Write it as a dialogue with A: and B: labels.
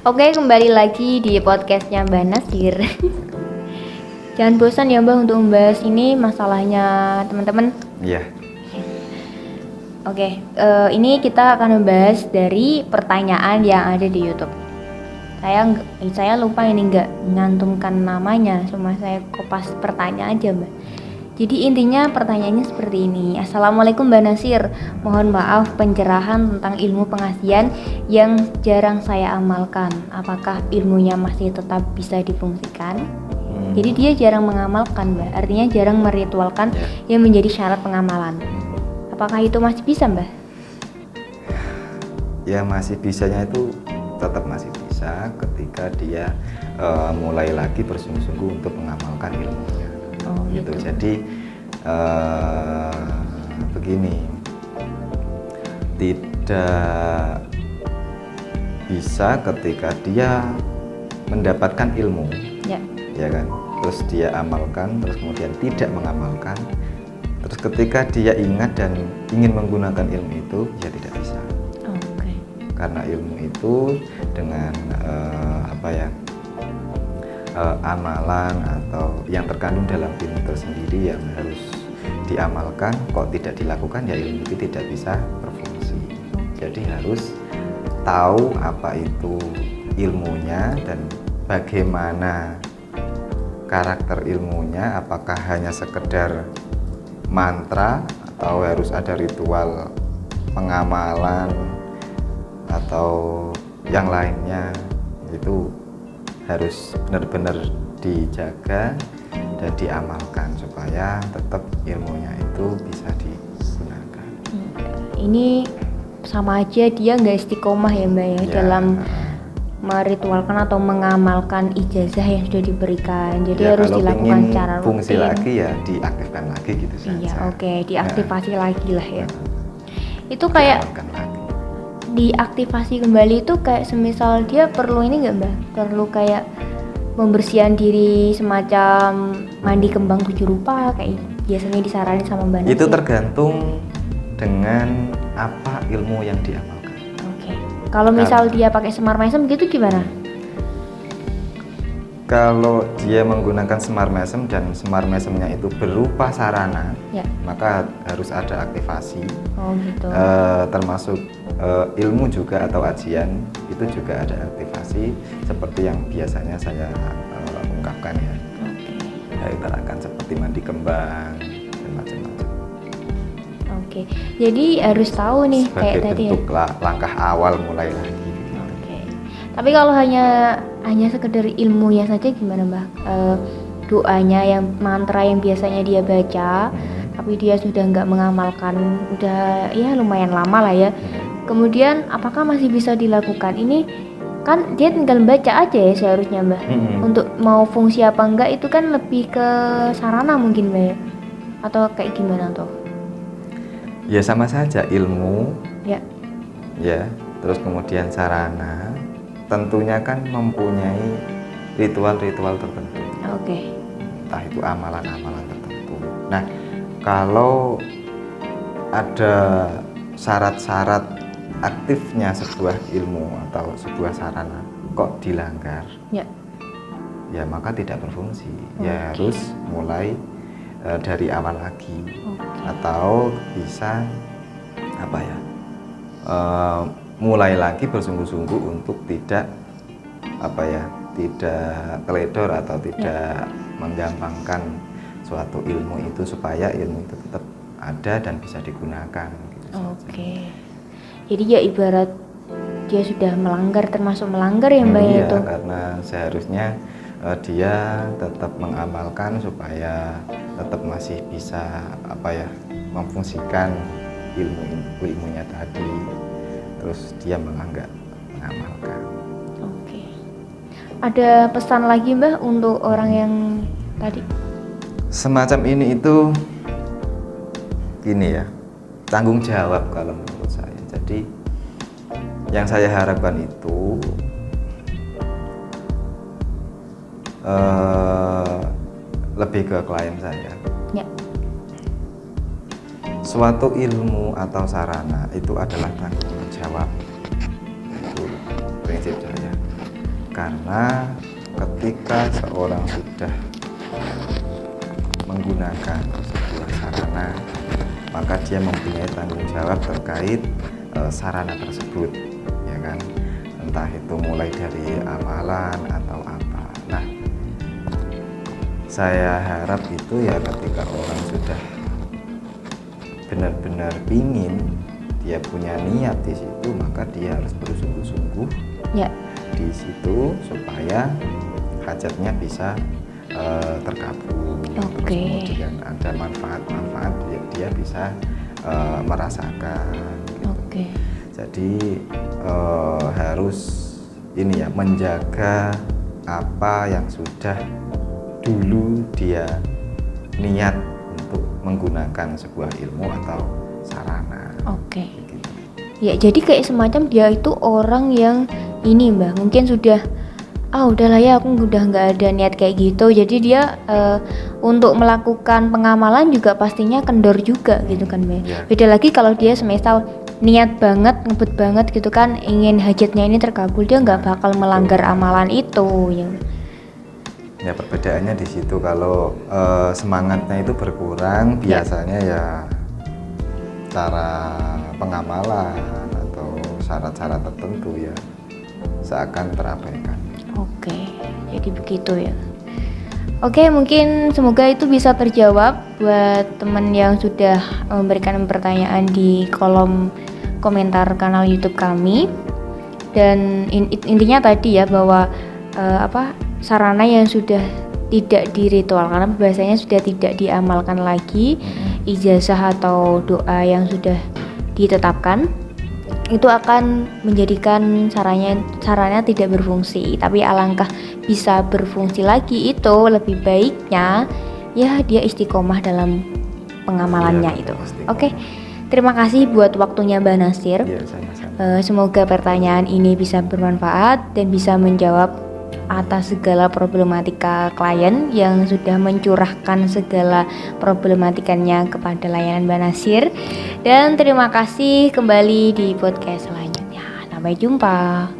A: Oke, kembali lagi di podcastnya Mbak Nasir. Jangan bosan ya Mbak untuk membahas ini masalahnya teman-teman.
B: Iya.
A: Oke, ini kita akan membahas dari pertanyaan yang ada di YouTube. Saya lupa ini nggak menyantumkan namanya, cuma saya kopas pertanyaan aja Mbak. Jadi intinya pertanyaannya seperti ini. Assalamualaikum Mbak Nasir, mohon maaf pencerahan tentang ilmu pengasihan yang jarang saya amalkan. Apakah ilmunya masih tetap bisa difungsikan? Jadi dia jarang mengamalkan Mbak, artinya jarang meritualkan yang menjadi syarat pengamalan. Apakah itu masih bisa Mbak?
B: Ya masih bisanya itu tetap masih bisa ketika dia mulai lagi bersungguh-sungguh untuk mengamalkan ilmunya. Gitu. Jadi begini, tidak bisa ketika dia mendapatkan ilmu, ya kan, terus dia amalkan, terus kemudian tidak mengamalkan, terus ketika dia ingat dan ingin menggunakan ilmu itu, ya tidak bisa. Karena ilmu itu dengan amalan atau yang terkandung dalam ilmu tersendiri yang harus diamalkan, kok tidak dilakukan ya ilmu itu tidak bisa berfungsi. Jadi harus tahu apa itu ilmunya dan bagaimana karakter ilmunya, apakah hanya sekedar mantra atau harus ada ritual pengamalan atau yang lainnya. Itu harus benar-benar dijaga dan diamalkan supaya tetap ilmunya itu bisa digunakan.
A: Ini sama aja dia nggak istiqomah ya Mbak ya, dalam meritualkan atau mengamalkan ijazah yang sudah diberikan. Jadi harus dilakukan secara rutin.
B: Fungsi lagi ya diaktifkan lagi gitu saja.
A: Iya, diaktifasi lagi lah ya. Itu kayak diaktifasi kembali itu kayak semisal dia perlu ini nggak Mbak? Perlu kayak pembersihan diri semacam mandi kembang 7 rupa kayak biasanya disaranin sama Mbak Nasir.
B: Itu tergantung dengan apa ilmu yang diamalkan.
A: Kalau misal dia pakai semar mesem gitu gimana?
B: Kalau dia menggunakan semar mesem dan semar mesemnya itu berupa sarana, maka harus ada aktivasi.
A: Gitu.
B: Termasuk ilmu juga atau ajian itu juga ada aktivasi seperti yang biasanya saya ungkapkan ya. Ya akan seperti mandi kembang dan macam-macam.
A: Jadi harus tahu nih
B: sebagai
A: kayak tadi ya.
B: bentuk langkah awal mulai lagi.
A: Tapi kalau hanya sekedar ilmunya saja gimana Mbak? Doanya yang mantra yang biasanya dia baca, tapi dia sudah nggak mengamalkan, udah ya lumayan lama lah ya. Kemudian apakah masih bisa dilakukan? Ini kan dia tinggal baca aja ya seharusnya Mbak. Untuk mau fungsi apa enggak itu kan lebih ke sarana mungkin Mbak ya? Atau kayak gimana tuh?
B: Ya sama saja ilmu.
A: Ya.
B: Terus kemudian sarana tentunya kan mempunyai ritual-ritual tertentu. Entah itu amalan-amalan tertentu. Nah, kalau ada syarat-syarat aktifnya sebuah ilmu atau sebuah sarana kok dilanggar, ya maka tidak berfungsi. Ya harus mulai dari awal lagi, atau bisa mulai lagi bersungguh-sungguh untuk tidak teledor atau tidak menggampangkan suatu ilmu itu supaya ilmu itu tetap ada dan bisa digunakan.
A: Jadi ya ibarat dia sudah melanggar, termasuk melanggar ya Mbak itu.
B: Karena seharusnya dia tetap mengamalkan supaya tetap masih bisa memfungsikan ilmunya tadi. Terus dia malah nggak mengamalkan.
A: Ada pesan lagi Mbak untuk orang yang tadi?
B: Semacam ini itu gini ya, tanggung jawab kalau menurut saya. Jadi yang saya harapkan itu lebih ke klien saya. Suatu ilmu atau sarana itu adalah tanggung jawab. Itu prinsip saya. Karena ketika seorang sudah menggunakan sebuah sarana, maka dia mempunyai tanggung jawab terkait sarana tersebut, ya kan? Entah itu mulai dari amalan atau apa. Nah, saya harap itu ya ketika orang sudah benar-benar pingin, dia punya niat di situ, maka dia harus bersungguh-sungguh di situ supaya hajatnya bisa terkabul. Kemudian ada manfaat-manfaat dia bisa merasakan. Gitu. Jadi harus ini ya, menjaga apa yang sudah dulu dia niat untuk menggunakan sebuah ilmu atau sarana. Gitu.
A: Ya, jadi kayak semacam dia itu orang yang ini Mbak, mungkin sudah udahlah ya, aku udah nggak ada niat kayak gitu. Jadi dia untuk melakukan pengamalan juga pastinya kendor juga gitu kan Mbak.
B: Ya.
A: Beda lagi kalau dia semisal niat banget, ngebut banget gitu kan, ingin hajatnya ini terkabul, dia nggak bakal melanggar amalan itu ya.
B: Ya, perbedaannya di situ. Kalau semangatnya itu berkurang, biasanya ya cara pengamalan atau syarat-syarat tertentu ya seakan terabaikan.
A: Jadi begitu ya. Mungkin semoga itu bisa terjawab buat teman yang sudah memberikan pertanyaan di kolom komentar kanal YouTube kami. Dan intinya tadi ya bahwa sarana yang sudah tidak diritual, karena biasanya sudah tidak diamalkan lagi, ijazah atau doa yang sudah ditetapkan itu akan menjadikan sarana tidak berfungsi. Tapi alangkah bisa berfungsi lagi, itu lebih baiknya ya dia istiqomah dalam pengamalannya itu. Terima kasih buat waktunya Mbak Nasir. Semoga pertanyaan ini bisa bermanfaat dan bisa menjawab atas segala problematika klien yang sudah mencurahkan segala problematikanya kepada layanan Mbak Nasir. Dan terima kasih kembali di podcast selanjutnya. Sampai jumpa.